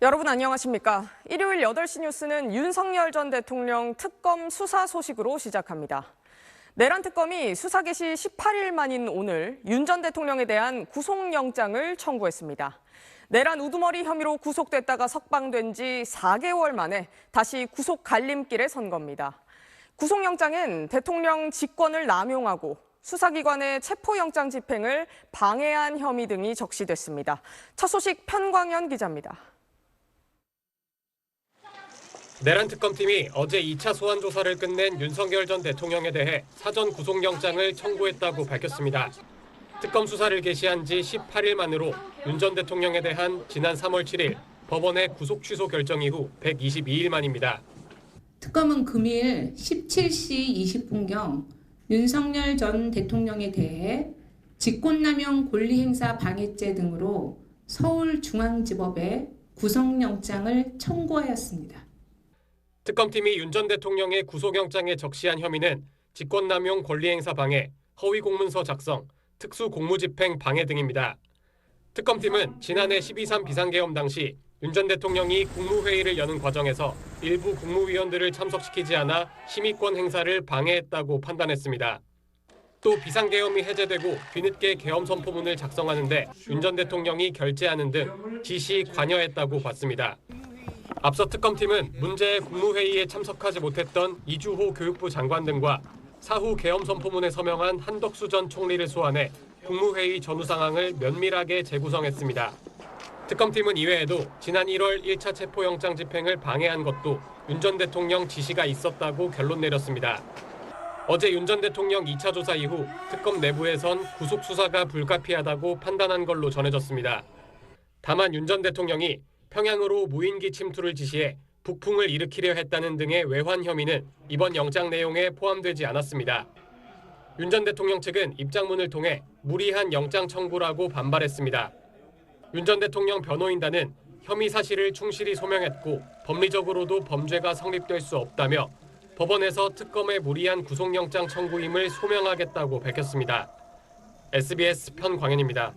여러분 안녕하십니까? 일요일 8시 뉴스는 윤석열 전 대통령 특검 수사 소식으로 시작합니다. 내란 특검이 수사 개시 18일 만인 오늘 윤 전 대통령에 대한 구속영장을 청구했습니다. 내란 우두머리 혐의로 구속됐다가 석방된 지 4개월 만에 다시 구속 갈림길에 선 겁니다. 구속영장은 대통령 직권을 남용하고 수사기관의 체포영장 집행을 방해한 혐의 등이 적시됐습니다. 첫 소식 편광현 기자입니다. 내란 특검팀이 어제 2차 소환 조사를 끝낸 윤석열 전 대통령에 대해 사전 구속영장을 청구했다고 밝혔습니다. 특검 수사를 개시한 지 18일 만으로 윤 전 대통령에 대한 지난 3월 7일 법원의 구속 취소 결정 이후 122일 만입니다. 특검은 금일 17시 20분경 윤석열 전 대통령에 대해 직권남용 권리행사 방해죄 등으로 서울중앙지법에 구속영장을 청구하였습니다. 특검팀이 윤 전 대통령의 구속영장에 적시한 혐의는 직권남용 권리행사 방해, 허위공문서 작성, 특수공무집행 방해 등입니다. 특검팀은 지난해 12.3 비상계엄 당시 윤 전 대통령이 국무회의를 여는 과정에서 일부 국무위원들을 참석시키지 않아 심의권 행사를 방해했다고 판단했습니다. 또 비상계엄이 해제되고 뒤늦게 계엄 선포문을 작성하는데 윤 전 대통령이 결재하는 등 지시 관여했다고 봤습니다. 앞서 특검팀은 문제의 국무회의에 참석하지 못했던 이주호 교육부 장관 등과 사후 계엄 선포문에 서명한 한덕수 전 총리를 소환해 국무회의 전후 상황을 면밀하게 재구성했습니다. 특검팀은 이외에도 지난 1월 1차 체포영장 집행을 방해한 것도 윤 전 대통령 지시가 있었다고 결론 내렸습니다. 어제 윤 전 대통령 2차 조사 이후 특검 내부에선 구속 수사가 불가피하다고 판단한 걸로 전해졌습니다. 다만 윤 전 대통령이 평양으로 무인기 침투를 지시해 북풍을 일으키려 했다는 등의 외환 혐의는 이번 영장 내용에 포함되지 않았습니다. 윤 전 대통령 측은 입장문을 통해 무리한 영장 청구라고 반발했습니다. 윤 전 대통령 변호인단은 혐의 사실을 충실히 소명했고 법리적으로도 범죄가 성립될 수 없다며 법원에서 특검의 무리한 구속영장 청구임을 소명하겠다고 밝혔습니다. SBS 편광현입니다.